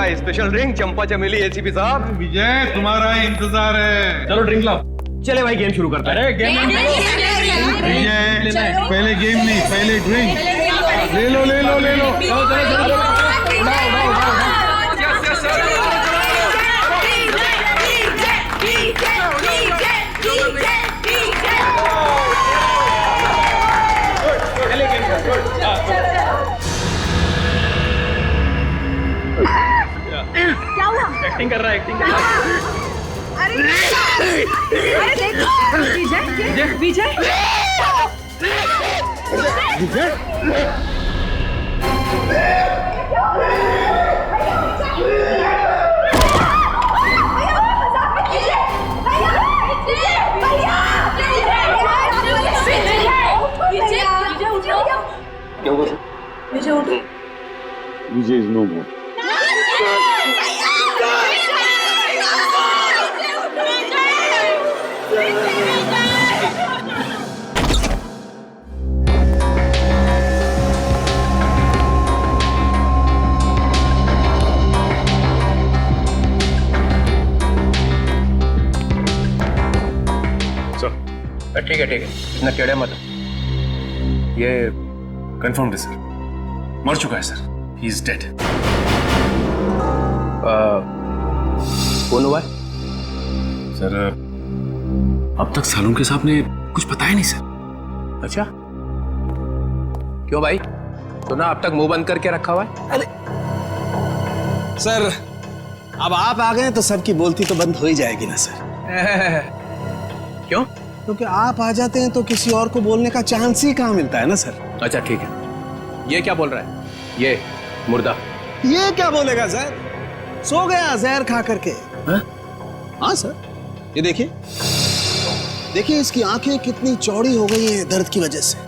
का special drink चंपा चमेली ACP साहब। विजय तुम्हारा इंतजार है। चलो ड्रिंक लाओ। चले भाई गेम शुरू करते हैं। अरे गेम विजय पहले गेम नहीं, पहले ड्रिंक। ले लो ले लो ले लो। क्या हुआ? एक्टिंग कर रहा है, एक्टिंग कर रहा है। अरे देखो विजय विजय विजय उठो। विजय इज नो मोर। ठीक है इतना टेढ़े मत। ये कंफर्म्ड है सर, मर चुका है सर, ही इज डेड। कौन हुआ है? सर अब तक सालुंके साहब ने कुछ बताया नहीं सर। अच्छा क्यों भाई, तो ना अब तक मुंह बंद करके रखा हुआ है? सर अब आप आ गए तो सबकी बोलती तो बंद हो ही जाएगी ना सर। क्यों? क्योंकि आप आ जाते हैं तो किसी और को बोलने का चांस ही कहाँ मिलता है ना सर। अच्छा ठीक है, ये क्या बोल रहा है? ये मुर्दा ये क्या बोलेगा सर, सो गया जहर खा करके। हाँ सर, ये देखिए देखिए इसकी आंखें कितनी चौड़ी हो गई हैं दर्द की वजह से।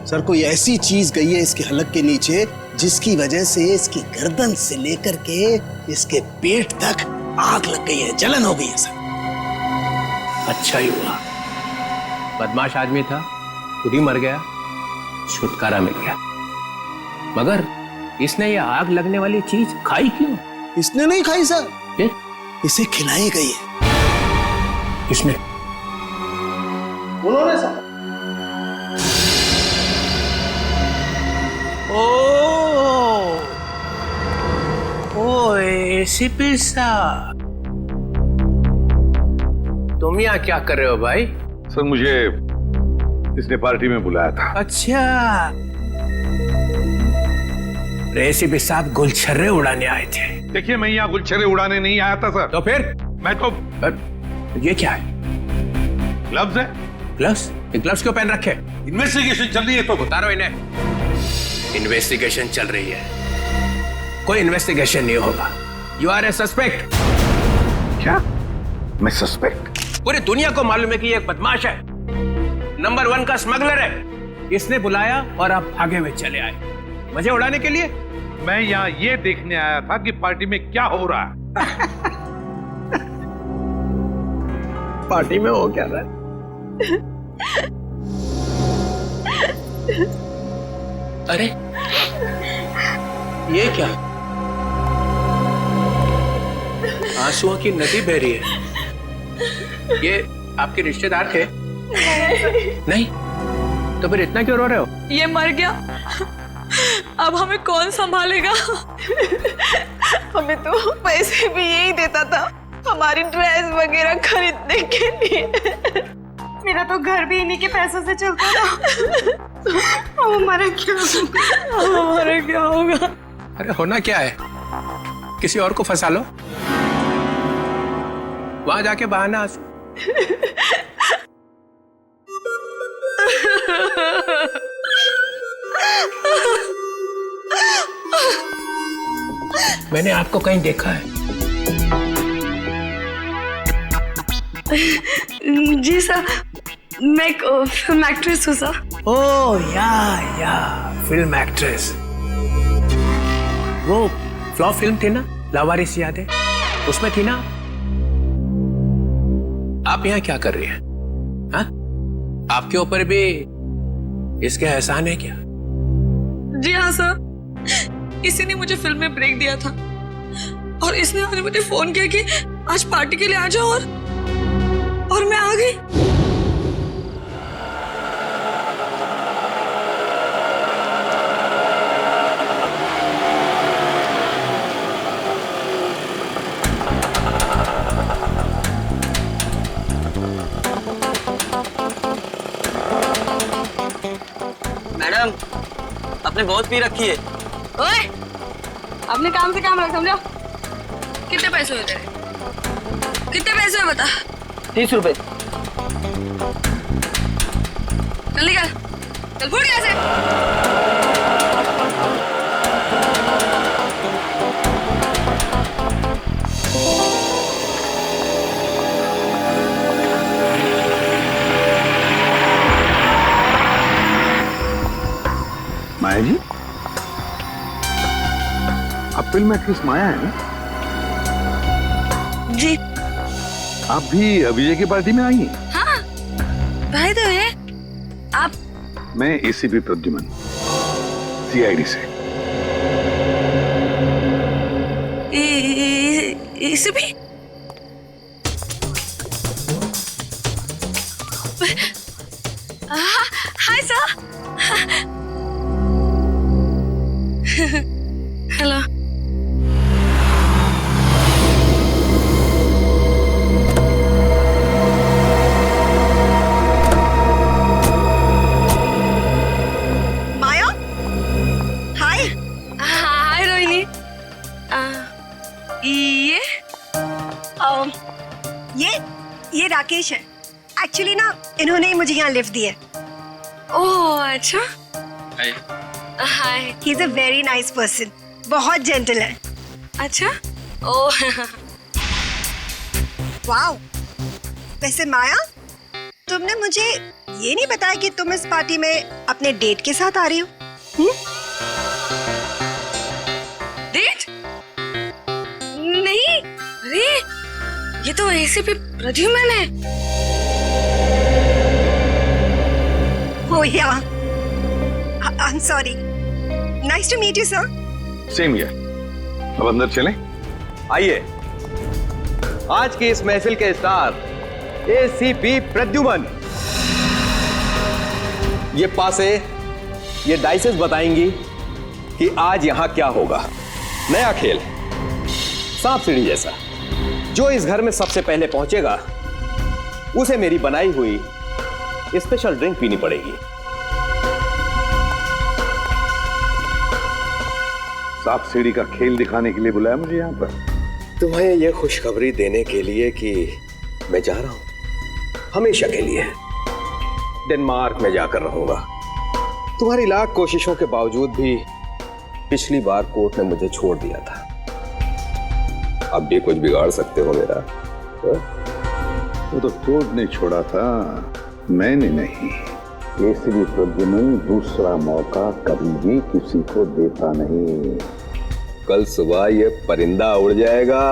सर कोई ऐसी चीज गई है इसके हलक के नीचे जिसकी वजह से इसकी गर्दन से लेकर के इसके पेट तक आग लग गई है, जलन हो गई है सर। अच्छा ही हुआ, बदमाश आदमी था, खुद ही मर गया, छुटकारा मिल गया। मगर इसने ये आग लगने वाली चीज खाई क्यों? इसने नहीं खाई सर, फिर? इसे खिलाई गई है। किसने? उन्होंने सर। ओ एसीपी साहब, तुम यहाँ क्या कर रहे हो भाई? सर मुझे इसने पार्टी में बुलाया था। अच्छा, एसीपी साहब गुलछर्रे उड़ाने आए थे। देखिए मैं यहाँ गुलछर्रे उड़ाने नहीं आया था सर। तो फिर? मैं तो ये क्या है? ग्लव्स है। ग्लव्स? ये ग्लव्स क्यों पहन रखे? इन्वेस्टिगेशन चल रही है तो उतारो इन्हें। इन्वेस्टिगेशन चल रही है, कोई इन्वेस्टिगेशन नहीं होगा। You are a suspect. क्या? मैं सस्पेक्ट? पूरी दुनिया को मालूम है कि ये एक बदमाश है, नंबर 1 का स्मगलर है। इसने बुलाया और आप भागे हुए चले आए मजे उड़ाने के लिए। मैं यहाँ ये देखने आया था कि पार्टी में क्या हो रहा है। पार्टी में हो क्या रहा है? अरे ये क्या, आंसुओं की नदी बह रही है। ये आपके रिश्तेदार थे? नहीं, तो फिर इतना क्यों रो रहे हो? ये मर गया, अब हमें कौन संभालेगा? हमें तो पैसे भी यही देता था हमारी ड्रेस वगैरह खरीदने के लिए। मेरा तो घर भी इन्हीं के पैसों से चलता था। अब हमारा क्या होगा? अरे होना क्या है, किसी और को फंसा लो, वहां जाके बहाना आंसू। मैंने आपको कहीं देखा है? जी सर, मैं एक फिल्म एक्ट्रेस हूँ सर। ओह या फिल्म एक्ट्रेस। वो फ्लॉप फिल्म थी ना, लावारिस, याद है? उसमें थी ना। आप यहाँ क्या कर रही हैं? हाँ? आपके ऊपर भी इसके एहसान है क्या? जी हाँ सर, इसी ने मुझे फिल्म में ब्रेक दिया था। और इसने आज मुझे फोन किया कि आज पार्टी के लिए आ जाओ और मैं आ गई। मैडम, आपने बहुत पी रखी है। ओए, अपने काम से काम रख, समझो। कितने पैसे हुए तेरे? कितने पैसे हुए बता? 30 रुपए। चल निकल, चल फुट यहाँ से। माया जी, आप फिल्म एक्ट्रेस माया है ना? जी आप भी अभिजय की पार्टी में आई हैं? हाँ, भाई तो है आप। मैं एसीपी प्रद्युमन, सीआईडी से। इसे भी हाय सर। हेलो। माया, हाय। हाय रोहिणी। ये राकेश है। एक्चुअली ना इन्होंने ही मुझे यहाँ लिफ्ट दी है। ओह अच्छा। Hi. He is a very nice person, बहुत जेंटल है। अच्छा। Oh wow. वैसे माया, तुमने मुझे ये नहीं बताया कि तुम इस पार्टी में अपने डेट के साथ आ रही हो। डेट? नहीं, अरे ये तो एसीपी प्रद्युमन है। Oh yeah, I am sorry. Nice to meet you sir. Same here. अब अंदर चलें? आइए, आज की इस महफिल के स्टार एसीपी प्रद्युमन। ये पासे, ये डाइसेस बताएंगी कि आज यहां क्या होगा। नया खेल, सांप सीढ़ी जैसा। जो इस घर में सबसे पहले पहुंचेगा उसे मेरी बनाई हुई स्पेशल ड्रिंक पीनी पड़ेगी। सांप सीढ़ी का खेल दिखाने के लिए बुलाया मुझे यहाँ पर? तुम्हें यह खुशखबरी देने के लिए कि मैं जा रहा हूं हमेशा के लिए। डेनमार्क में जाकर रहूंगा। तुम्हारी लाख कोशिशों के बावजूद भी पिछली बार कोर्ट ने मुझे छोड़ दिया था। अब भी कुछ बिगाड़ सकते हो मेरा? वो तो कोर्ट ने छोड़ा था, मैंने नहीं। एसीपी प्रद्युमन दूसरा मौका कभी भी किसी को देता नहीं। कल सुबह ये परिंदा उड़ जाएगा।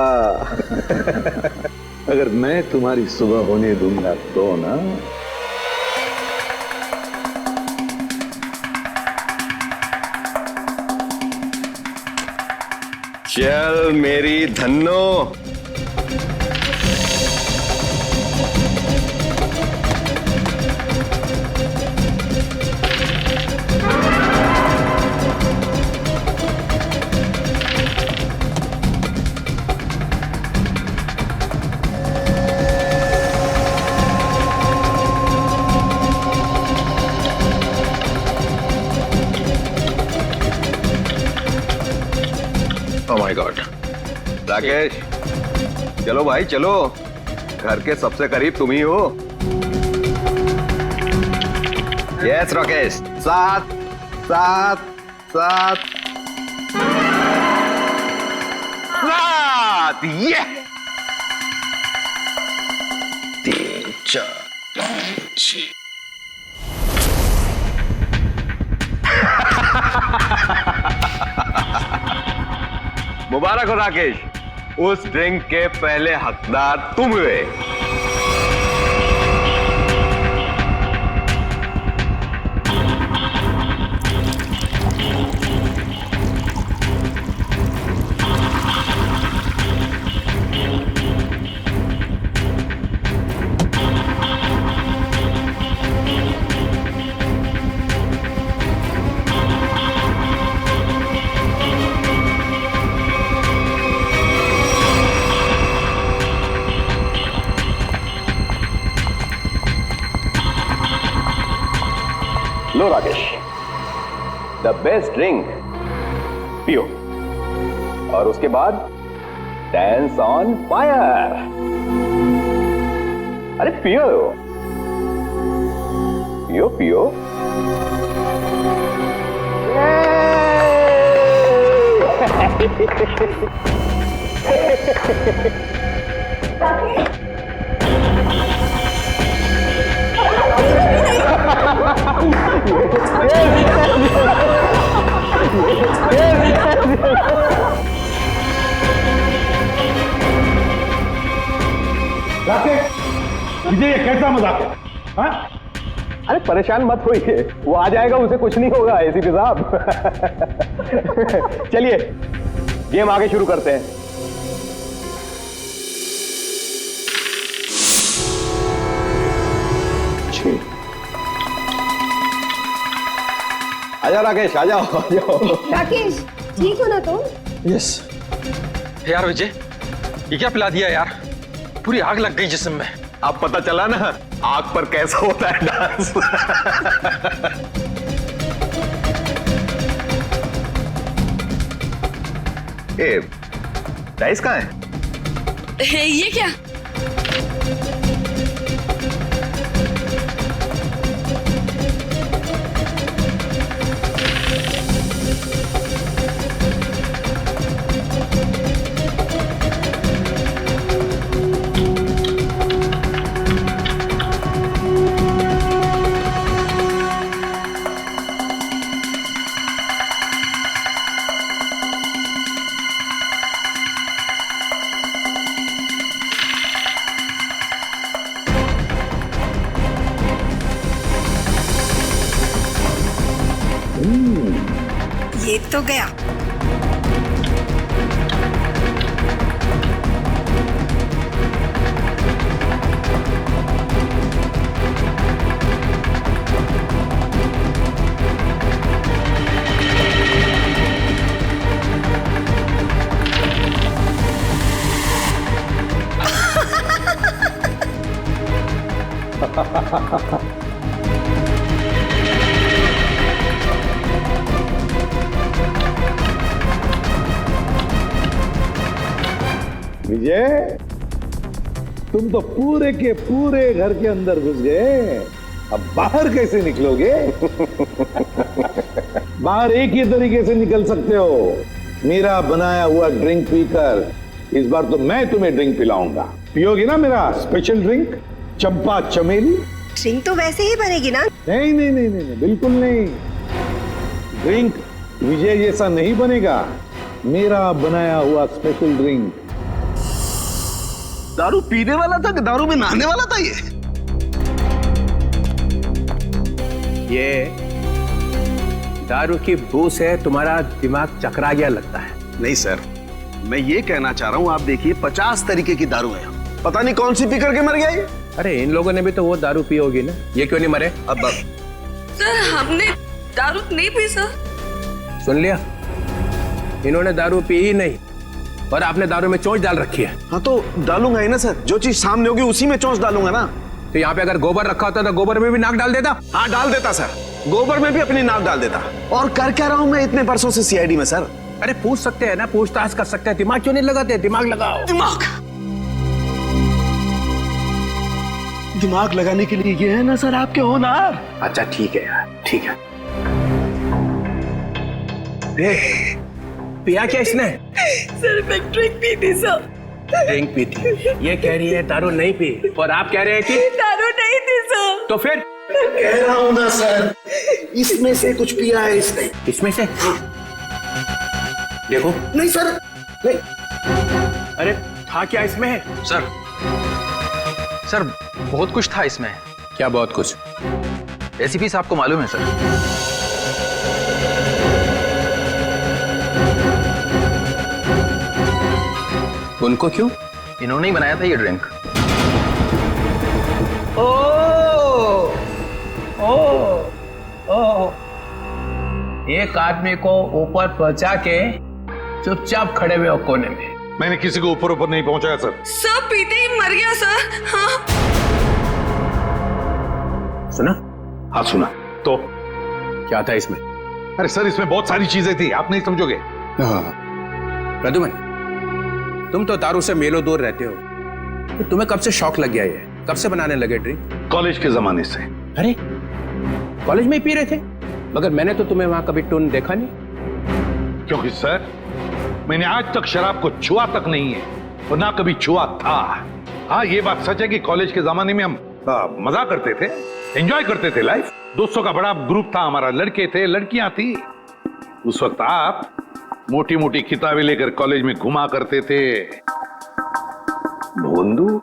अगर मैं तुम्हारी सुबह होने दूंगा तो ना। चल मेरी Dhanno. Oh my God. Rakesh, चलो भाई चलो, घर के सबसे करीब तुम ही हो। यस राकेश, सात सात सात सात। ये 3 4 5 6। मुबारक हो राकेश, उस ड्रिंक के पहले हकदार तुम हुए। लो राकेश, द बेस्ट ड्रिंक पियो और उसके बाद डांस ऑन फायर। अरे पियो पियो पियो। मुझे ये कैसा मजाक है? हाँ? अरे परेशान मत होइए, वो आ जाएगा, उसे कुछ नहीं होगा एसीपी साहब। चलिए गेम आगे शुरू करते हैं। आजा राकेश, आ जाओ। राकेश, ठीक हो ना तुम? यस। यार विजय, ये क्या पिला दिया यार? पूरी आग लग गई जिस्म में। अब पता चला ना आग पर कैसा होता है डांस। ए, राइस कहाँ है? ये क्या? ये तो गया। विजय, तुम तो पूरे के पूरे घर के अंदर घुस गए, अब बाहर कैसे निकलोगे? बाहर एक ही तरीके से निकल सकते हो, मेरा बनाया हुआ ड्रिंक पीकर। इस बार तो मैं तुम्हें ड्रिंक पिलाऊंगा, पियोगी ना मेरा स्पेशल ड्रिंक चंपा चमेली? ड्रिंक तो वैसे ही बनेगी ना? नहीं नहीं नहीं नहीं, नहीं बिल्कुल नहीं। ड्रिंक विजय जैसा नहीं बनेगा, मेरा बनाया हुआ स्पेशल ड्रिंक। दारू पीने वाला था कि दारू में नहाने वाला था ये दारू की बू से तुम्हारा दिमाग चकरा गया लगता है। नहीं सर, मैं ये कहना चाह रहा हूँ, आप देखिए 50 तरीके की दारू है, पता नहीं कौन सी पी करके मर गया ये। अरे इन लोगों ने भी तो वो दारू पी होगी ना, ये क्यों नहीं मरे? अब सर हमने दारू नहीं पी सर। सुन लिया, इन्होंने दारू पी ही नहीं और आपने दारू में चोंच डाल रखी है। हाँ तो डालूंगा ही ना सर, जो चीज सामने होगी उसी में चोंच डालूंगा ना। तो यहाँ पे अगर गोबर रखा होता तो गोबर में भी नाक डाल देता। हाँ डाल देता सर, गोबर में भी अपनी नाक डाल देता। और कर क्या रहा हूँ मैं इतने वर्षों से सीआईडी में सर? अरे पूछ सकते हैं ना, पूछताछ कर सकते हैं, दिमाग क्यों नहीं लगाते? दिमाग लगाओ। दिमाग लगाने के लिए ये है ना सर आपके होनहार। अच्छा ठीक है यार, ठीक है। पिया क्या इसने? सर मैं ड्रिंक पी थी सर। ड्रिंक पी थी, ये कह रही है दारू नहीं पी, और आप कह रहे हैं कि दारू नहीं थी सर। तो फिर कह रहा हूँ ना सर, इसमें से कुछ पिया है इसने। इसमें से देखो। नहीं सर, नहीं। अरे था क्या इसमें? सर बहुत कुछ था इसमें। क्या बहुत कुछ? एसीपी साहब को मालूम है सर। उनको क्यों? इन्होंने ही बनाया था ये ड्रिंक। ओ, ओ, ओ। एक आदमी को ऊपर पहुंचा के चुपचाप खड़े हुए कोने में। मैंने किसी को ऊपर ऊपर नहीं पहुंचाया सर। सब पीते ही मर गया सर। हाँ सुना? हाँ सुना। तो क्या था इसमें? अरे सर, इसमें बहुत सारी चीजें थी, आप नहीं समझोगे। प्रद्युमन, तुम तो दारू से मेलो दूर रहते हो, तो तुम्हें कब से शौक लग गया? ये कब से बनाने लगे ड्रिंक? कॉलेज के जमाने से। अरे कॉलेज में ही पी रहे थे? मगर मैंने तो तुम्हें वहां कभी टून देखा नहीं। क्योंकि सर, मैंने आज तक शराब को छुआ तक नहीं है और ना कभी छुआ था। हाँ, ये बात सच है कि कॉलेज के जमाने में हम मजा करते थे, एंजॉय करते थे लाइफ। दोस्तों का बड़ा ग्रुप था हमारा, लड़के थे, लड़कियां थी। उस वक्त आप मोटी मोटी किताबें लेकर कॉलेज में घुमा करते थे। भोंदू,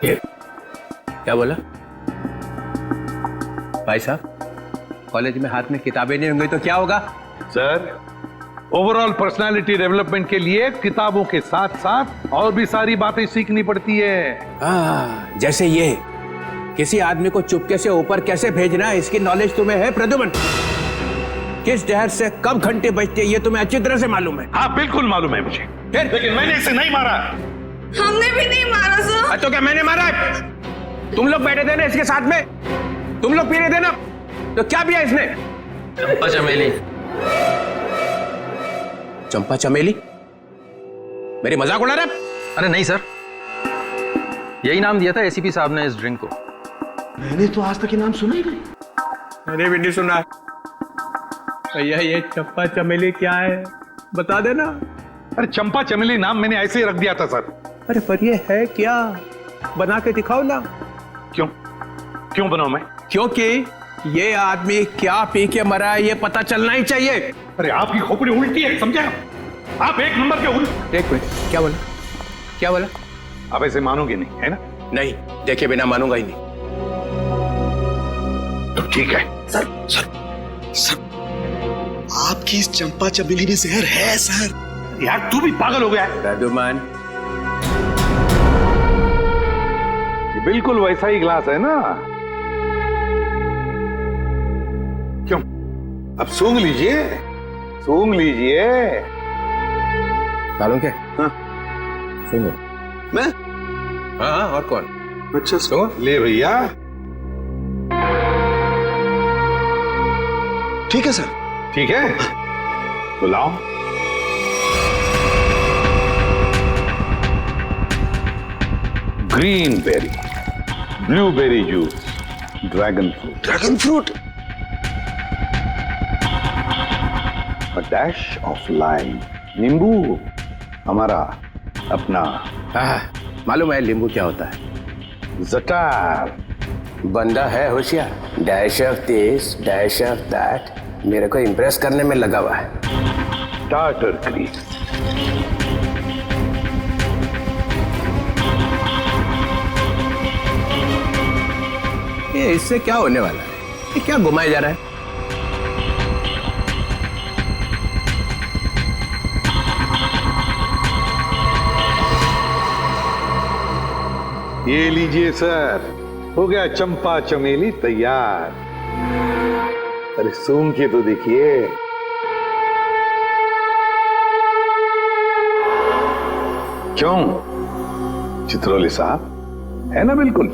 क्या बोला भाई साहब? कॉलेज में हाथ में किताबें नहीं होंगी तो क्या होगा? सर, ओवरऑल पर्सनालिटी डेवलपमेंट के लिए किताबों के साथ साथ और भी सारी बातें सीखनी पड़ती है। जैसे ये किसी आदमी को चुपके से ऊपर कैसे भेजना है, इसकी नॉलेज तुम्हें है प्रद्युमन? किस जहर से कब घंटे बजते ये तुम्हें अच्छी तरह से मालूम है। हाँ, बिल्कुल मालूम है मुझे, लेकिन मैंने इसे नहीं मारा। हमने भी नहीं मारा सर। तो क्या मैंने मारा है? तुम लोग बैठे थे ना इसके साथ में, तुम लोग पी रहे थे ना, तो क्या पिया इसने? चंपा चमेली। चंपा चमेली? मेरी मजाक उड़ा रहा है? अरे नहीं सर, यही नाम दिया था एसीपी साहब ने इस ड्रिंक को। मैंने तो आज तक ये नाम सुना ही नहीं। मैंने भी नहीं सुना। भैया ये चंपा चमेली क्या है, बता देना। अरे चंपा चमेली नाम मैंने ऐसे ही रख दिया था सर। अरे पर ये है क्या, बना के दिखाओ ना। क्यों क्यों बनाऊं मैं? क्योंकि ये आदमी क्या पी के मरा है ये पता चलना ही चाहिए। अरे आपकी खोपड़ी उल्टी है, समझे आप? एक नंबर के उल्टी। एक मिनट, क्या बोला? क्या बोला? आप ऐसे मानोगे नहीं, है ना? नहीं, देखे बिना मानूंगा ही नहीं। तो ठीक है। सर सर सर, आपकी इस चंपा चमेली में जहर है सर। यार तू भी पागल हो गया है। प्रद्युमन, ये बिल्कुल वैसा ही ग्लास है ना? क्यों? अब सूंघ लीजिए, सूंघ लीजिए। मालूम क्या? हाँ। सुनो। मैं? हाँ, और कौन? अच्छा सुनो। ले भैया। ठीक है सर। ठीक है, तो लाओ। Green berry, blueberry juice, dragon fruit, dragon fruit, a dash of lime, नींबू, हमारा अपना मालूम है नींबू क्या होता है? जटार। बंदा है होशियार, dash of this dash of that, मेरे को इम्प्रेस करने में लगा हुआ है। टार्टर क्रीम, ये इससे क्या होने वाला है? ये क्या घुमाया जा रहा है? ये लीजिए सर, हो गया चंपा चमेली तैयार। अरे सूंघ के तो देखिए। क्यों चित्रोली साहब, है ना बिल्कुल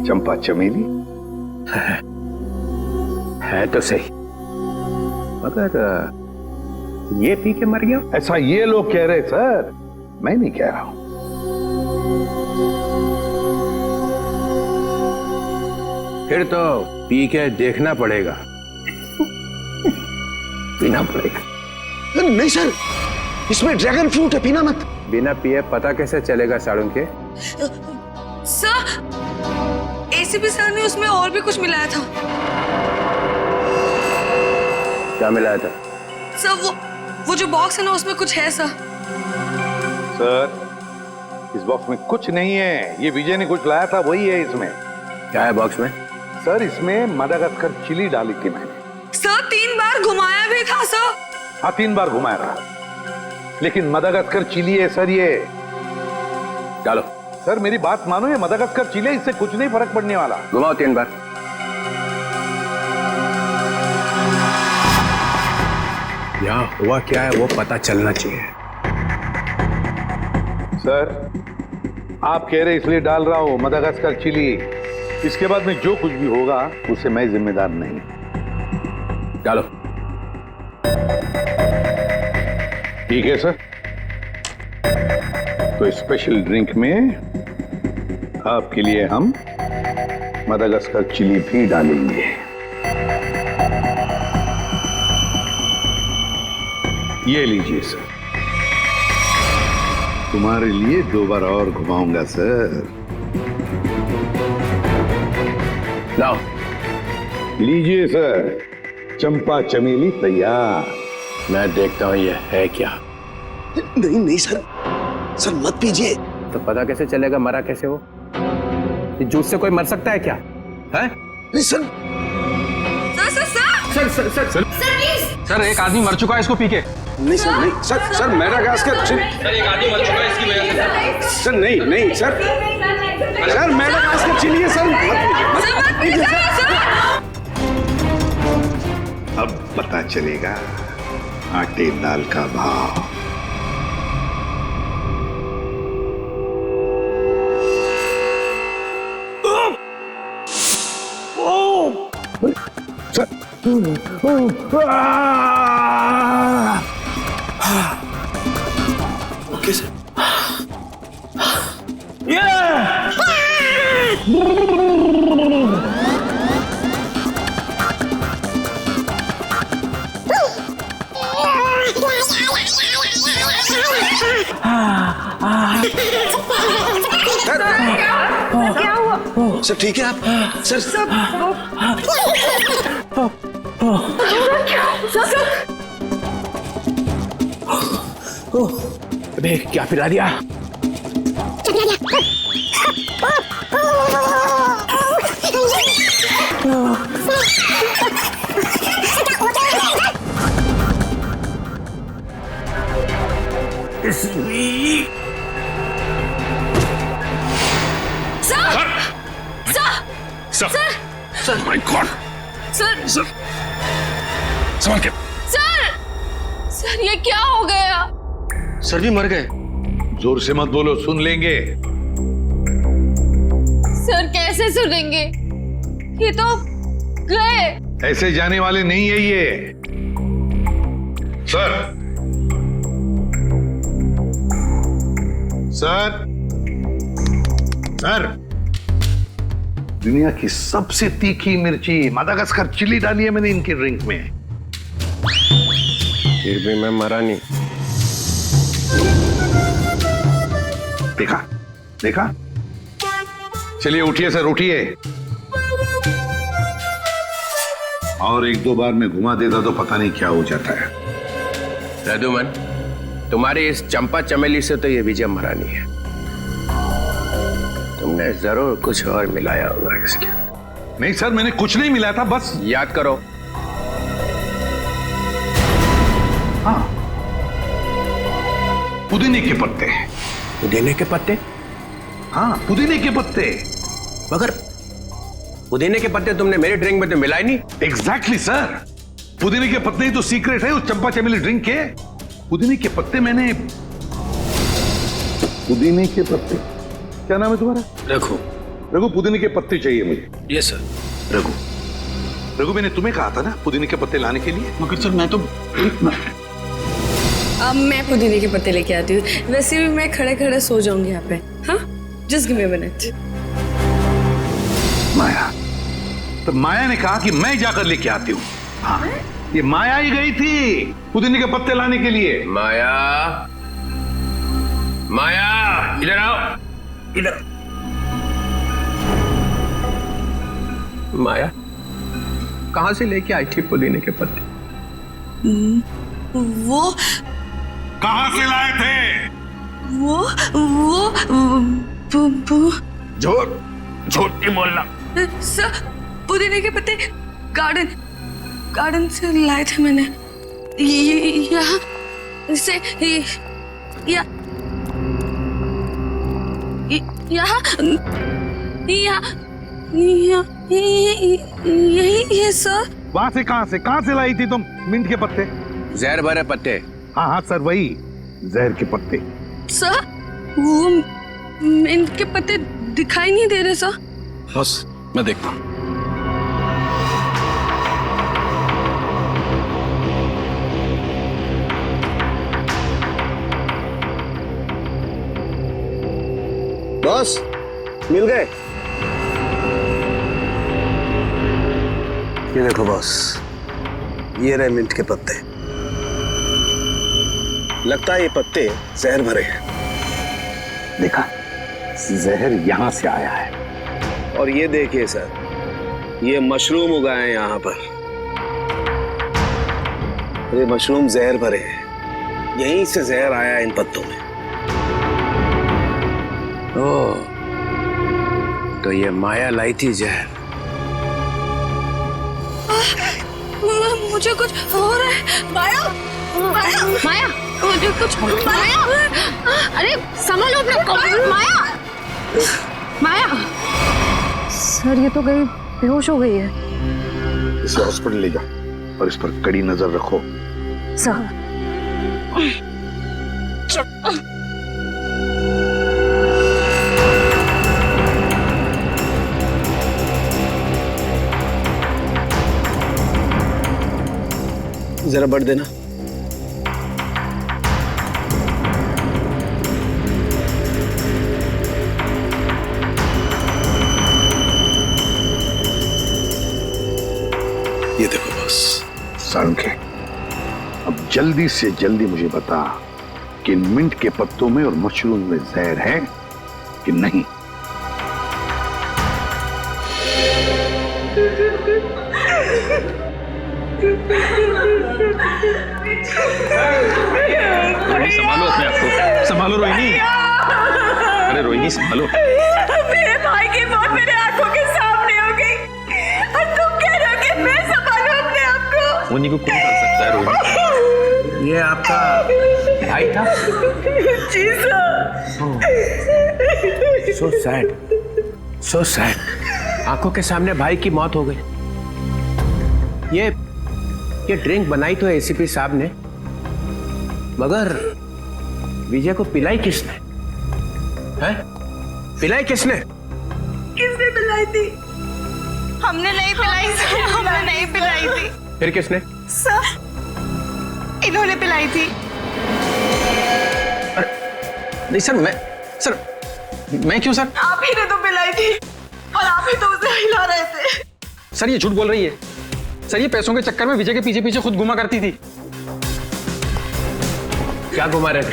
चंपा चमेली? है तो सही, मगर ये पी के मर गया। ऐसा ये लोग कह रहे सर, मैं नहीं कह रहा हूं। फिर तो पी के देखना पड़ेगा। पीना पड़ेगा। नहीं सर, इसमें ड्रैगन फ्रूट है, पीना मत। बिना पिए पता कैसे चलेगा साड़ुन के? सर, एसीपी सर ने उसमें और भी कुछ मिलाया था। क्या मिलाया था? सर वो जो बॉक्स है ना, उसमें कुछ है सर। सर, इस बॉक्स में कुछ नहीं है, ये विजय ने कुछ लाया था वही है इसमें। क्या है बॉक्स में? सर, इसमें मदागास्कर चिली डाली थी मैंने। सर 3 बार घुमाया भी था सर। हाँ, 3 बार घुमाया रहा, लेकिन मदागास्कर चिली है सर ये। डालो। सर मेरी बात मानो, ये मदागास्कर चिली है, इससे कुछ नहीं फर्क पड़ने वाला। घुमाओ 3 बार। यहाँ हुआ क्या है वो पता चलना चाहिए। सर, आप कह रहे इसलिए डाल रहा हूं मदागास्कर चिली, इसके बाद में जो कुछ भी होगा उसे मैं जिम्मेदार नहीं। डालो। ठीक है सर। तो स्पेशल ड्रिंक में आपके लिए हम मदागास्कर चिली भी डालेंगे। ये लीजिए सर। तुम्हारे लिए 2 बार और घुमाऊंगा सर। लाओ। लीजिए सर, चंपा चमेली तैयार। मैं देखता हूं ये है क्या। नहीं नहीं सर, सर मत पीजिए। तो पता कैसे चलेगा मरा कैसे हो? ये जूस से कोई मर सकता है क्या? है? नहीं सर। सर एक आदमी मर चुका है इसको पी के। नहीं सर, नहीं सर, सर मेडागास्कर सर एक आदमी मर चुका है इसकी वजह से। सर नहीं नहीं सर, सर मेडागास्कर चिली है सर। मत पीजिए सर। अब पता चलेगा आटे दाल का भाव। Okay sir. क्या हुआ? सर ठीक है आप? सर अबे क्या पिला दिया? Sir my God. सर संभाल के। सर ये क्या हो गया? सर भी मर गए। जोर से मत बोलो, सुन लेंगे। सर कैसे सुनेंगे? ये तो गए। ऐसे जाने वाले नहीं है ये। सर सर सर, दुनिया की सबसे तीखी मिर्ची मदागास्कर चिली डाली है मैंने इनके ड्रिंक में। फिर भी मैं मरा नहीं। देखा देखा। चलिए उठिए सर, उठिए। और 1-2 बार में घुमा देता तो पता नहीं क्या हो जाता है। रघुमन, तुम्हारी इस चंपा चमेली से तो ये विजय मरा नहीं है। तुमने जरूर कुछ और मिलाया होगा इसके। नहीं सर, मैंने कुछ नहीं मिलाया था, बस याद करो। हाँ, पुदीने के पत्ते। पुदीने के पत्ते? हाँ, पुदीने के पत्ते। मगर पुदीने के पत्ते तुमने मेरे ड्रिंक में तो मिलाए नहीं। एग्जैक्टली सर, पुदीने के पत्ते ही तो सीक्रेट है उस चंपा चमेली ड्रिंक के। पुदीने के पत्ते मैंने, पुदीने के पत्ते, क्या नाम है तुम्हारा? रघु। रघु, पुदीने के पत्ते चाहिए मुझे। Yes sir. रघु, रघु मैंने तुम्हें कहा था ना पुदीने के पत्ते लाने के लिए। मगर सर मैं तो अब मैं पुदीने के पत्ते लेके आती हूँ। वैसे भी मैं खड़े खड़े सो जाऊंगी यहाँ पे। हाँ, just give me a minute. Maya, तो माया ने कहा कि मैं जाकर लेके आती हूँ। हाँ, ये माया ही गई थी पुदीने के पत्ते लाने के लिए। माया, माया इधर आओ, इधर। माया कहां से लेके आई थी पुदीने के पत्ते? वो कहां से लाए थे? वो झूठ नहीं बोलना। सर, पुदीने के पत्ते गार्डन से लाए थे मैंने। यहाँ से यही है सर। वहां से कहां से लाई थी तुम मिंट के पत्ते? जहर भरे पत्ते। हाँ हाँ सर, वही जहर के पत्ते। सर, वो मिंट के पत्ते दिखाई नहीं दे रहे सर। बस मैं देखता हूं। बॉस, मिल गए? ये देखो बॉस, ये रहे मिंट के पत्ते। लगता है ये पत्ते जहर भरे हैं। देखा, जहर यहां से आया है। और ये देखिए सर, ये मशरूम उगाए हैं यहां पर। ये मशरूम जहर भरे हैं, यहीं से जहर आया है इन पत्तों में। ओ, तो ये माया लाई थी जहर। मुझे कुछ हो रहा है। माया, माया, माया, मुझे कुछ माया। अरे संभालो अपना कॉम्प्यूटर। माया, माया। सर ये तो गई, बेहोश हो गई है। इसे हॉस्पिटल ले जाओ और इस पर कड़ी नजर रखो। सर जरा बढ़ देना। ये देखो बॉस। सालुंखे, अब जल्दी से जल्दी मुझे बता कि इन मिंट के पत्तों में और मशरूम में जहर है कि नहीं। संभालो अपने आप को, संभालो रोहिणी। अरे रोहिणी संभालो। मेरे भाई की मौत मेरे आंखों के सामने हो गई और तुम कह रहे हो कि मैं संभालूं अपने आप को। रोहिणी को कौन कर सकता है रोहिणी? ये आपका भाई था? जी sir. So sad, so sad. आंखों के सामने भाई की मौत हो गई। ये ड्रिंक बनाई तो एसीपी साहब ने, मगर विजय को पिलाई किसने? हैं? पिलाई किसने? किसने पिलाई थी? हमने नहीं पिलाई सर, हमने नहीं पिलाई थी। फिर किसने? सर, इन्होंने पिलाई थी। नहीं सर, मैं क्यों सर? आप ही ने तो पिलाई थी और आप ही तो उसे हिला रहे थे। सर ये झूठ बोल रही है। सर ये पैसों के चक्कर में विजय के पीछे पीछे खुद घुमा करती थी। क्या घुमा रहे थे?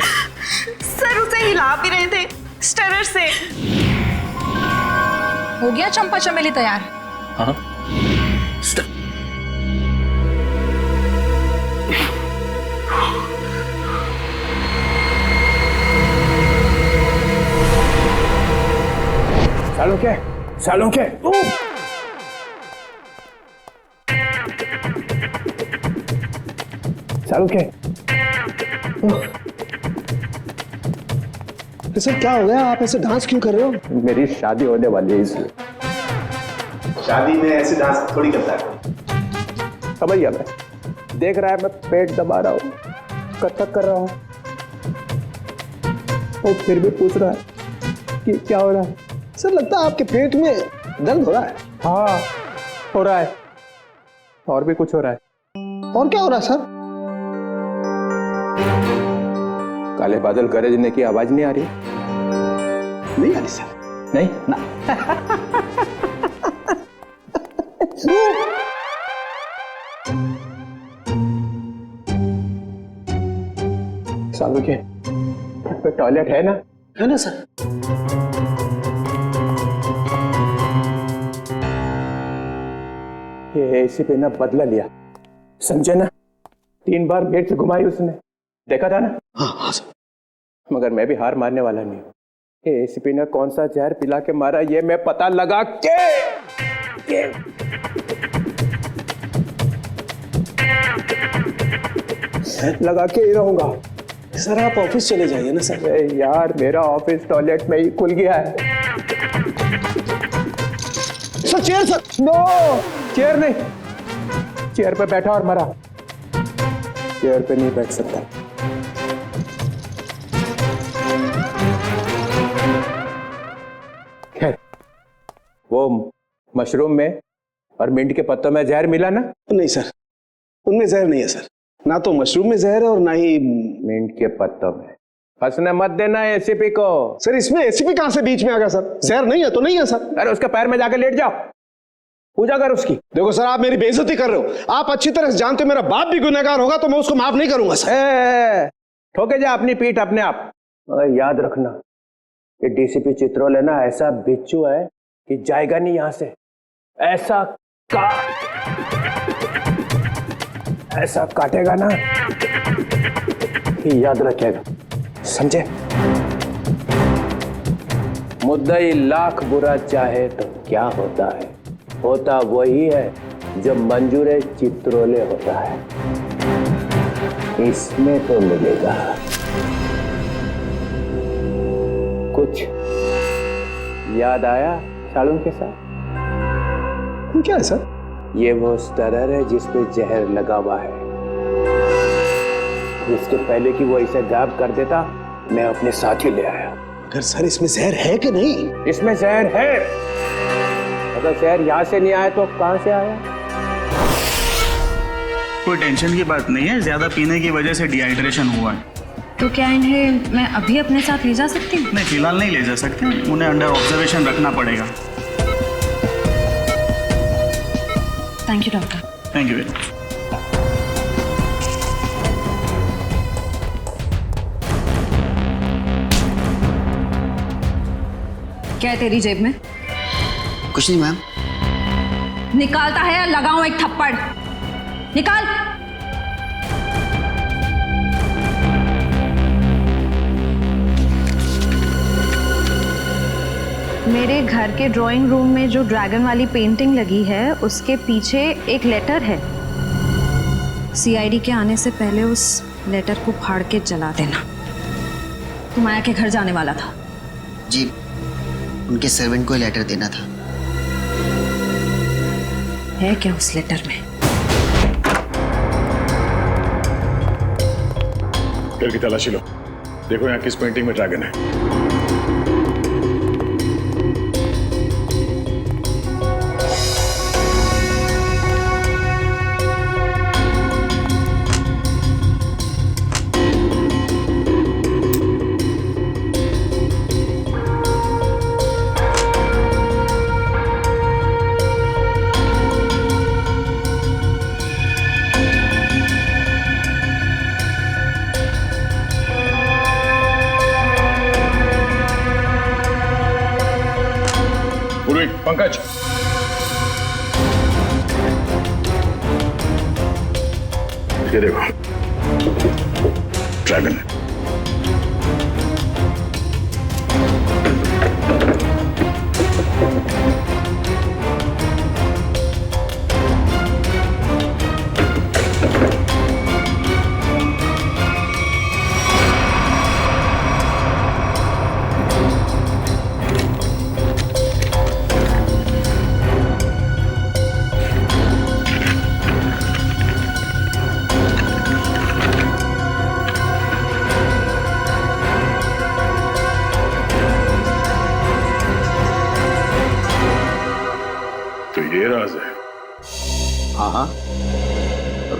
सर उसे हिला भी रहे थे स्टरर से। हो गया चंपा चमेली तैयार? हाँ। सालुंखे, सालुंखे, सालुंखे। सर क्या हो गया? आप ऐसे डांस क्यों कर रहे हो? मेरी शादी होने वाली है इसलिए। शादी में ऐसे डांस थोड़ी करता है। समझ गया मैं। देख रहा है मैं पेट दबा रहा हूँ, कथक कर रहा हूँ, और फिर भी पूछ रहा है कि क्या हो रहा है। सर लगता है आपके पेट में दर्द हो रहा है। हाँ हो रहा है, और भी कुछ हो रहा है। और क्या हो रहा है सर? काले बादल गरजने की आवाज नहीं आ रही? नहीं आ रही सर। नहीं ना। सालू के पे टॉयलेट है ना? है ना सर। ये एसीपी ने बदला लिया, समझे ना? 3 बार गेट से घुमाई उसने, देखा था ना? हाँ सर। मगर मैं भी हार मानने वाला नहीं हूं। ये एसीपी ने कौन सा जहर पिला के मारा ये मैं पता लगा के ही रहूंगा। सर आप ऑफिस चले जाइए ना सर। यार मेरा ऑफिस टॉयलेट में ही खुल गया है। Sir chair sir. No, chair नहीं। चेयर पे बैठा और मरा, चेयर पे नहीं बैठ सकता। खैर वो मशरूम में और मिंट के पत्तों में जहर मिला ना? नहीं सर, उनमें जहर नहीं है सर। ना तो मशरूम में जहर है और ना ही मिंट के पत्तों में। फंसने मत देना एसीपी को। सर इसमें एसीपी कहां से बीच में आ गया सर? जहर नहीं है तो नहीं है सर। अरे उसके पैर में जाकर लेट जाओ, पूजा कर उसकी। देखो सर, आप मेरी बेइज्जती कर रहे हो। आप अच्छी तरह से जानते हो मेरा बाप भी गुनहगार होगा तो मैं उसको माफ नहीं करूंगा सर। ठोके जा अपनी पीठ अपने आप। मगर याद रखना, ये डीसीपी चित्रोले ना ऐसा बिच्छू है कि जाएगा नहीं यहां से। ऐसा काटेगा ना कि याद रखेगा, समझे? मुद्दई लाख बुरा चाहे तो क्या होता है, होता वही है जो मंजूर चित्रोले होता है। इसमें तो मिलेगा कुछ। याद आया सालून के साथ? क्या है सर? ये वो स्टरर है जिसपे जहर लगा हुआ है। इसके पहले कि वो इसे गायब कर देता, मैं अपने साथ ही ले आया। अगर सर इसमें जहर है कि नहीं? इसमें जहर है। अगर जहर यहाँ से नहीं आया तो कहाँ से आया? कोई टेंशन की बात नहीं है, ज्यादा पीने की वजह से डिहाइड्रेशन हुआ है। तो क्या इन्हें मैं अभी अपने साथ ले जा सकती हूँ? नहीं, फिलहाल नहीं ले जा सकते, उन्हें अंडर ऑब्जर्वेशन रखना पड़ेगा। Thank you doctor. Thank you very much. क्या है तेरी जेब में? कुछ नहीं मैम। निकालता है या लगाऊं एक थप्पड़? निकाल। मेरे घर के ड्राइंग रूम में जो ड्रैगन वाली पेंटिंग लगी है उसके पीछे एक लेटर है। सीआईडी के आने से पहले उस लेटर को फाड़ के जला देना। तू माया के घर जाने वाला था? जी, उनके सर्वेंट को लेटर देना था। है क्या उस लेटर में? घर की तलाशी लो, देखो यहाँ किस पेंटिंग में ड्रैगन है। पंकज, ये देखो ड्रैगन। ये राज है। हाँ,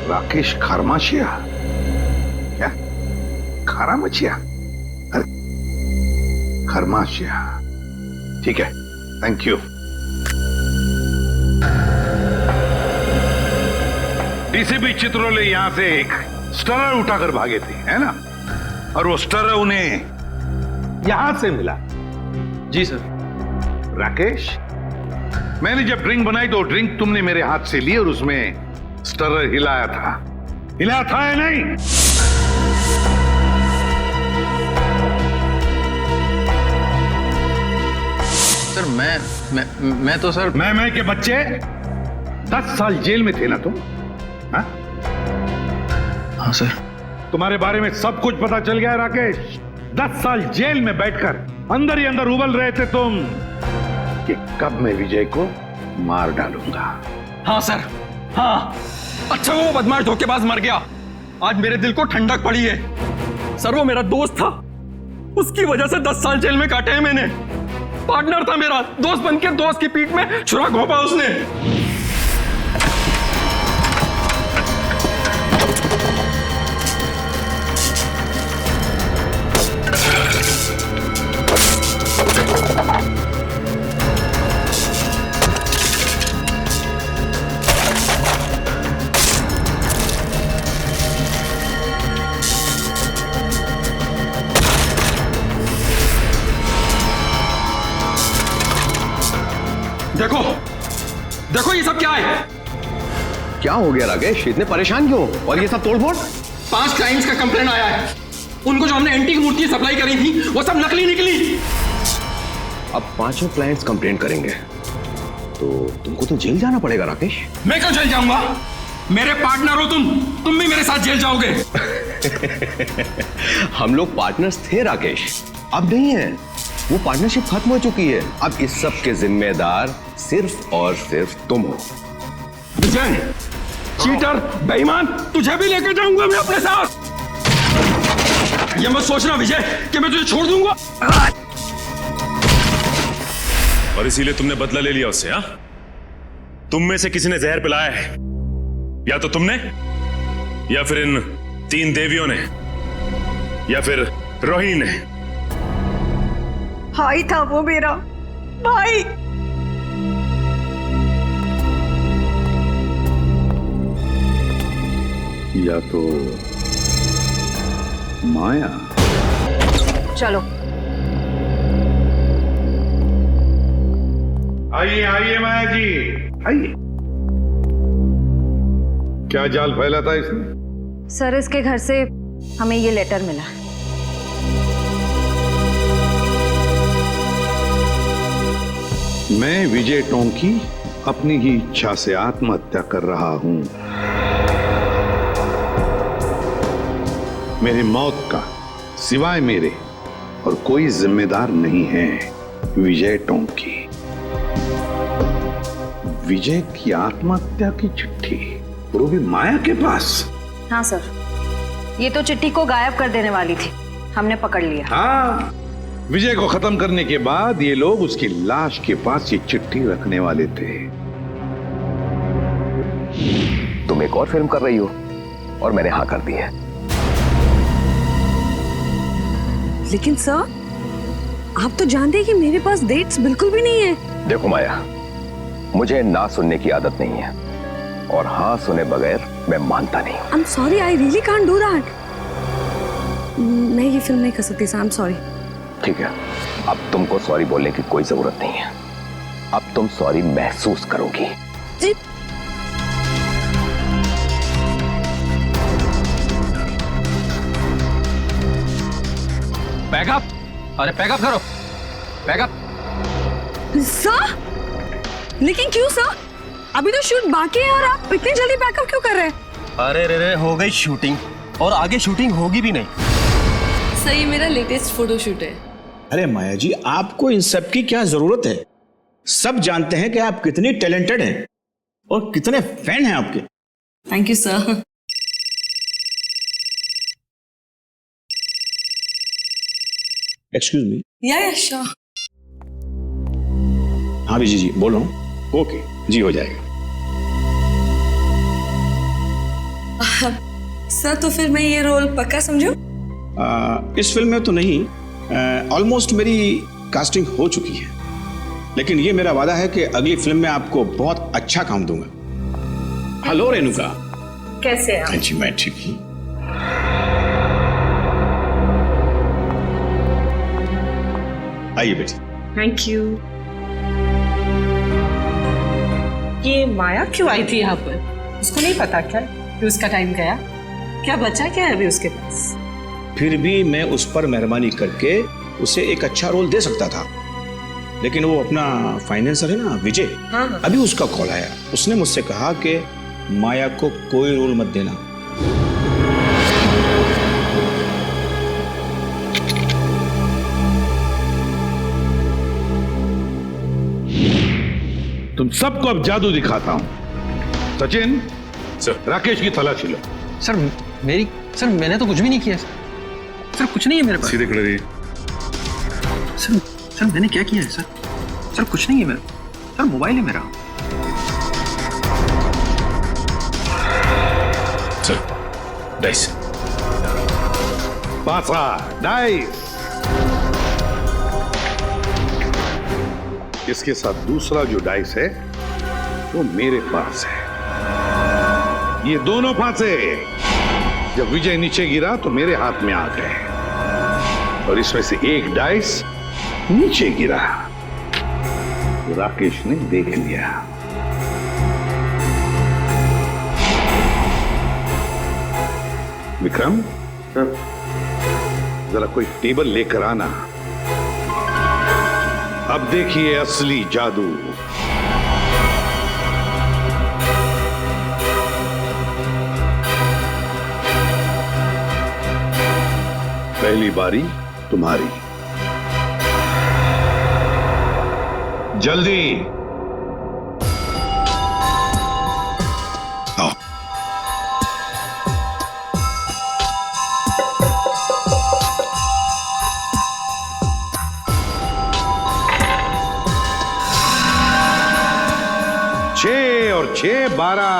राकेश खरमाशिया। क्या खरामचिया? अरे खरमाशिया, ठीक है, थैंक यू। डीसीपी चित्रोले यहां से एक स्टरर उठाकर भागे थे, है ना? और वो स्टरर उन्हें यहां से मिला। जी सर। राकेश, मैंने जब ड्रिंक बनाई तो ड्रिंक तुमने मेरे हाथ से ली और उसमें स्टरर हिलाया था या नहीं? सर मैं तो सर मैं के बच्चे 10 साल जेल में थे ना तुम? हाँ? हाँ सर। तुम्हारे बारे में सब कुछ पता चल गया है राकेश। 10 साल जेल में बैठकर अंदर ही अंदर उबल रहे थे तुम कि कब मैं विजय को मार डालूंगा। हाँ सर, हाँ। अच्छा वो बदमाश धोखेबाज मर गया, आज मेरे दिल को ठंडक पड़ी है। सर वो मेरा दोस्त था, उसकी वजह से 10 साल जेल में काटे हैं मैंने। पार्टनर था मेरा, दोस्त बनके दोस्त की पीठ में छुरा घोंपा उसने। देखो देखो ये सब क्या है? क्या हो गया राकेश, इतने परेशान क्यों? और ये सब तोड़फोड़? 5 क्लाइंट्स का कंप्लेंट आया है। उनको जो हमने एंटीक मूर्ति सप्लाई करी थी वो सब नकली निकली। अब 5 क्लाइंट्स कंप्लेंट करेंगे तो तुमको तो जेल जाना पड़ेगा राकेश। मैं क्यों जेल जाऊंगा? मेरे पार्टनर हो तुम भी मेरे साथ जेल जाओगे। हम लोग पार्टनर्स थे राकेश, अब नहीं है। वो पार्टनरशिप खत्म हो चुकी है। अब इस सब के जिम्मेदार सिर्फ और सिर्फ तुम हो। विजय, चीटर, बेईमान, तुझे भी लेकर जाऊंगा मैं अपने साथ। ये मत सोचना विजय कि मैं तुझे छोड़ दूंगा। और इसीलिए तुमने बदला ले लिया उससे? हाँ, तुम में से किसी ने जहर पिलाया है, या तो तुमने, या फिर इन 3 देवियों ने, या फिर रोहिणी ने। भाई था वो मेरा भाई। या तो माया। चलो आइए आइए माया जी, आइए। क्या जाल फैला था इसने? सर, इसके घर से हमें ये लेटर मिला। मैं विजय टोंकी अपनी ही इच्छा से आत्महत्या कर रहा हूं। मेरी मौत का सिवाय मेरे और कोई जिम्मेदार नहीं है। विजय टोंकी। विजय की आत्महत्या की चिट्ठी, वो भी माया के पास। हाँ सर, ये तो चिट्ठी को गायब कर देने वाली थी, हमने पकड़ लिया। हाँ, विजय को खत्म करने के बाद ये लोग उसकी लाश के पास ये चिट्ठी रखने वाले थे। तुम एक और फिल्म कर रही हो और मैंने हाँ कर दी है। लेकिन सर, आप तो जानते हैं कि मेरे पास डेट्स बिल्कुल भी नहीं है। देखो माया, मुझे ना सुनने की आदत नहीं है और हाँ सुने बगैर मैं मानता नहीं। I'm sorry, I really can't do that. मैं ये फिल्म नहीं कर सकती सर, I'm sorry. ठीक है, अब तुमको सॉरी बोलने की कोई जरूरत नहीं है। अब तुम सॉरी महसूस करोगी। जी। पैकअप, अरे पैकअप करो, पैकअप। सर, लेकिन क्यों सर? अभी तो शूट बाकी है और आप इतनी जल्दी पैकअप क्यों कर रहे हैं? अरे रे हो गई शूटिंग, और आगे शूटिंग होगी भी नहीं। सर, ये मेरा लेटेस्ट फोटोशूट है। अरे माया जी, आपको इन सब की क्या जरूरत है? सब जानते हैं कि आप कितनी टैलेंटेड हैं और कितने फैन हैं आपके। Thank you sir. Excuse me. या श्योर। हाँ विजय जी, बोल रहा हूँ। ओके जी, हो जाएगा। सर, तो फिर मैं ये रोल पक्का समझूं? इस फिल्म में तो नहीं, ऑलमोस्ट मेरी कास्टिंग हो चुकी है, लेकिन ये मेरा वादा है कि अगली फिल्म में आपको बहुत अच्छा काम दूंगा। हेलो रेणुका, कैसे हैं आप? हाँ जी, मैं ठीक हूँ। आइए बेटी। Thank you. ये माया क्यों आई थी यहाँ पर? उसको नहीं पता क्या कि उसका टाइम गया? क्या बचा क्या है अभी उसके पास? फिर भी मैं उस पर मेहरबानी करके उसे एक अच्छा रोल दे सकता था, लेकिन वो अपना फाइनेंसर है ना विजय, हाँ। अभी उसका कॉल आया। उसने मुझसे कहा कि माया को कोई रोल मत देना। तुम सबको अब जादू दिखाता हूं। सचिन, सर, राकेश की तलाशी लो। सर मैंने तो कुछ भी नहीं किया सर, कुछ नहीं है मेरे पास। सीधे खड़े रहिए। सर मैंने क्या किया है सर? सर कुछ नहीं है मेरा, सर मोबाइल है मेरा। Sir dice. पासा डाइस। इसके साथ दूसरा जो डाइस है वो मेरे पास है। ये दोनों फांसे जब विजय नीचे गिरा तो मेरे हाथ में आ गए और इसमें से एक डाइस नीचे गिरा तो राकेश ने देख लिया। विक्रम जरा कोई टेबल लेकर आना। अब देखिए असली जादू। पहली बारी तुम्हारी। जल्दी आओ। छह और 6 12।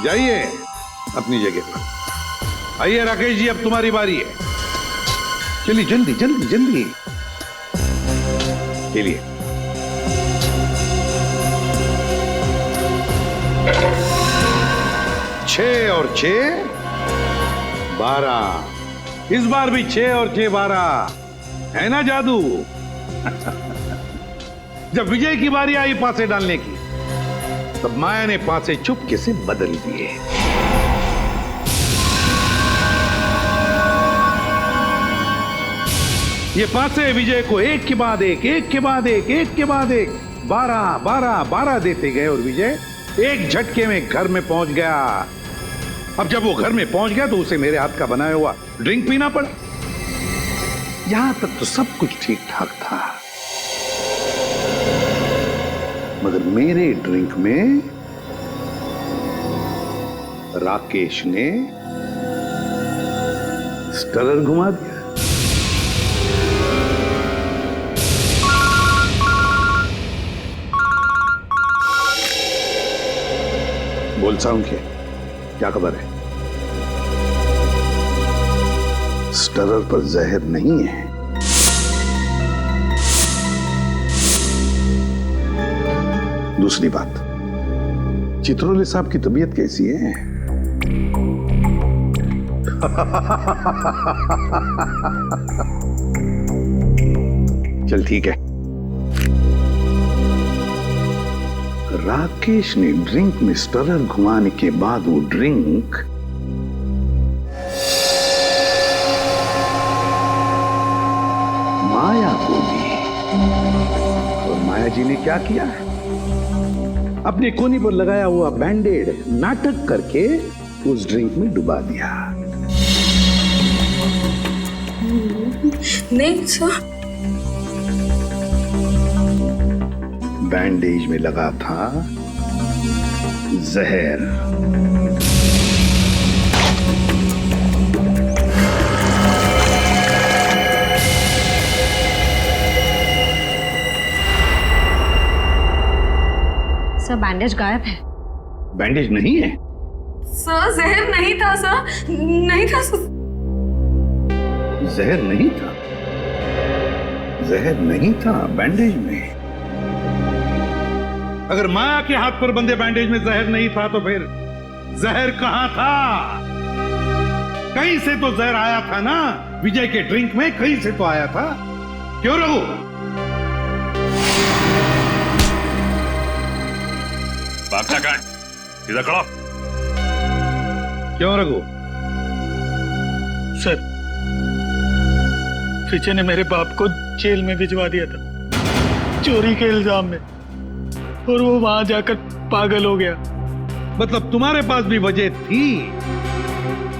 जाइए अपनी जगह पर। आइए राकेश जी, अब तुम्हारी बारी है। चलिए जल्दी जल्दी जल्दी खेलिए। छह और 6 12। इस बार भी 6 और 6 12 है ना जादू। जब विजय की बारी आई पासे डालने की तब माया ने पासे चुपके से बदल दिए। ये पासे विजय को एक के बाद एक, एक के बाद एक, एक के बाद एक 12 12 12 देते गए और विजय एक झटके में घर में पहुंच गया। अब जब वो घर में पहुंच गया तो उसे मेरे हाथ का बनाया हुआ ड्रिंक पीना पड़ा। यहां तक तो सब कुछ ठीक ठाक था, मगर मेरे ड्रिंक में राकेश ने स्टरर घुमा दिया। बोल साउंड क्या खबर है? स्टरर पर जहर नहीं है। दूसरी बात, चित्रोले साहब की तबीयत कैसी है? चल ठीक है। राकेश ने ड्रिंक में स्टरर घुमाने के बाद वो ड्रिंक माया को दी और माया जी ने क्या किया? अपने कोनी पर लगाया हुआ बैंडेड नाटक करके उस ड्रिंक में डुबा दिया। नहीं सर, बैंडेज में लगा था जहर। सर बैंडेज गायब है। बैंडेज नहीं है सर, जहर नहीं था सर, नहीं था सर। जहर नहीं था, जहर नहीं था बैंडेज में। अगर माया के हाथ पर बंधे बैंडेज में जहर नहीं था तो फिर जहर कहां था? कहीं से तो जहर आया था ना, विजय के ड्रिंक में कहीं से तो आया था। क्यों रघु? बागचा कहाँ है? इधर खड़ा। क्यों रघु? सर, विजय ने मेरे बाप को जेल में भिजवा दिया था चोरी के इल्जाम में, और वो वहां जाकर पागल हो गया। मतलब तुम्हारे पास भी वजह थी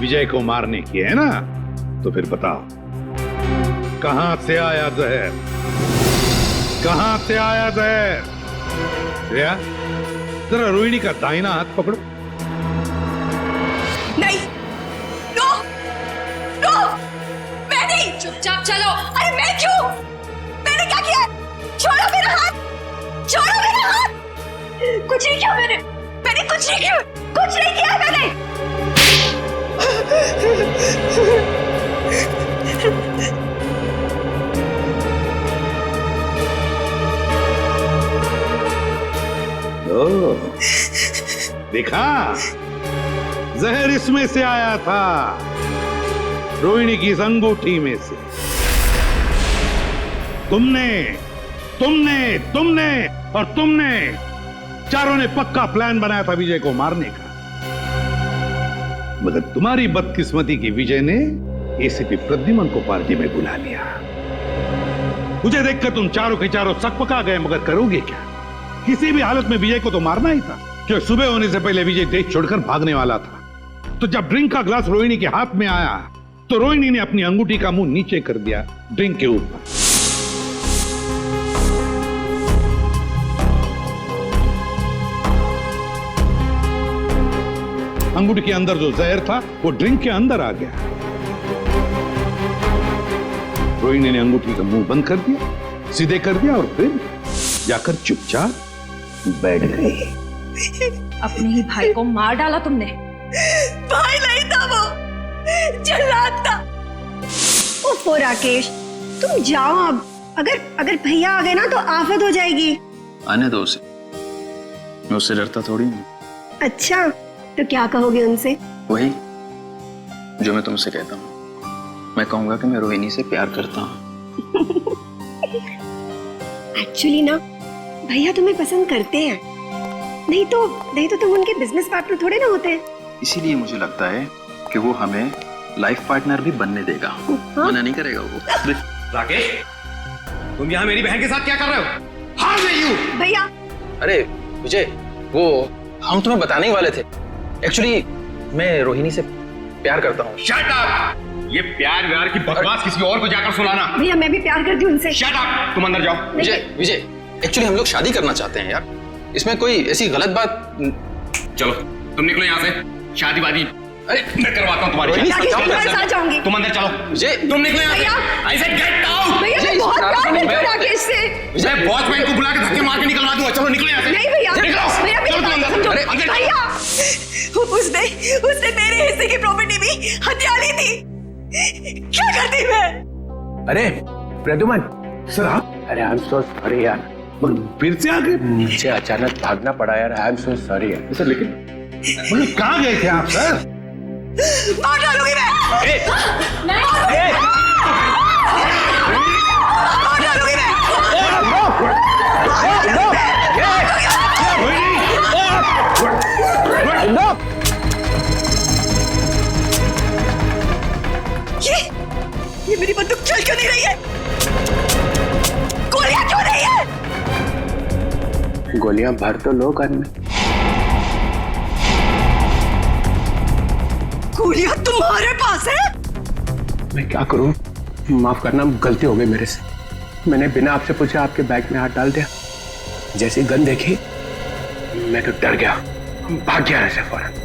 विजय को मारने की, है ना? तो फिर बताओ कहां से आया जहर? कहां से आया जहर? श्रेया, जरा रोहिणी का दाहिना हाथ पकड़ो। नहीं, नो, नो, मैं नहीं। चुपचाप चलो। अरे मैं क्यों? मैंने क्या किया? छोड़ कुछ नहीं किया मैंने कुछ नहीं किया, कुछ नहीं किया मैंने। देखा, जहर इसमें से आया था, रोहिणी की इस अंगूठी में से। तुमने और तुमने चारों ने पक्का प्लान बनाया था विजय को मारने का, मगर तुम्हारी बदकिस्मती की विजय ने एसीपी प्रद्युमन को पार्टी में बुला लिया। मुझे देखकर तुम चारों के चारों सकपका गए, मगर करोगे क्या? किसी भी हालत में विजय को तो मारना ही था, क्योंकि सुबह होने से पहले विजय देश छोड़कर भागने वाला था। तो जब ड्रिंक का ग्लास रोहिणी के हाथ में आया तो रोहिणी ने अपनी अंगूठी का मुंह नीचे कर दिया ड्रिंक के ऊपर। अंगूठी के अंदर जो जहर था वो ड्रिंक के अंदर आ गया। रोहिणी ने अंगूठी का मुंह बंद कर दिया, सीधे कर दिया और फिर जाकर चुपचाप बैठ गई। अपने ही भाई को मार डाला तुमने। भाई नहीं था वो, जल्लाद था। ओफो राकेश, तुम जाओ अब। अगर भैया आ गए ना तो आफत हो जाएगी। आने दो उसे, मैं उससे डरता थोड़ी हूँ। अच्छा, तो क्या कहोगे उनसे? वही जो मैं तुमसे कहता हूँ। मैं कहूंगा कि मैं रोहिणी से प्यार करता हूँ। एक्चुअली ना भैया तुम्हें पसंद करते हैं, नहीं तो तुम उनके बिजनेस पार्टनर थोड़े ना होते हैं। इसीलिए मुझे लगता है कि वो हमें लाइफ पार्टनर भी बनने देगा। मना नहीं करेगा वो। राकेश, तुम यहाँ मेरी बहन के साथ क्या कर रहे हो? How dare you? भैया। अरे विजय, वो हम तुम्हें बताने ही वाले थे। एक्चुअली मैं रोहिणी से प्यार करता हूँ। Shut up! ये प्यार व्यार की बकवास किसी और को जाकर सुनाना। भैया मैं भी प्यार करती हूँ उनसे। Shut up! तुम अंदर जाओ। विजय, एक्चुअली हम लोग शादी करना चाहते हैं यार, इसमें कोई ऐसी गलत बात। चलो तुम निकलो यहाँ से, शादी वादी अरे मैं करवाता हूँ तुम्हारी। जाऊंगी। तुम अंदर चलो। विजय तुम निकलो यहाँ से। I said get out! भैया मैं बहुत प्यार करती हूँ राकेश से। विजय वॉचमैन को बुला के धक्के मार के निकलवा दूंगा। चलो निकलो यहाँ से। नहीं भैया, निकलो। भैया चलो तुम अंदर। अरे अंदर। भैया उसने मेरे हिस्से की प्रॉपर्टी भी हथिया ली थी। क्या करती मैं? अरे प्रद्युमन सर, आप? अरे आई एम सो सॉरी यार, फिर से आ गए? मुझे अचानक भागना पड़ा यार, आई एम सो सॉरी यार। सर लेकिन मतलब कहाँ गए थे आप सर? मार डालूंगी मैं। ये मेरी बंदूक चल क्यों नहीं रही है? गोलियां क्यों नहीं है? गोलियां भर तो लो गन में। गोलियां तुम्हारे पास है? मैं क्या करूं? माफ करना, गलती हो गई मेरे से। मैंने बिना आपसे पूछे आपके बैग में हाथ डाल दिया। जैसे गन देखी मैं तो डर गया, भाग गया ऐसे फौरन।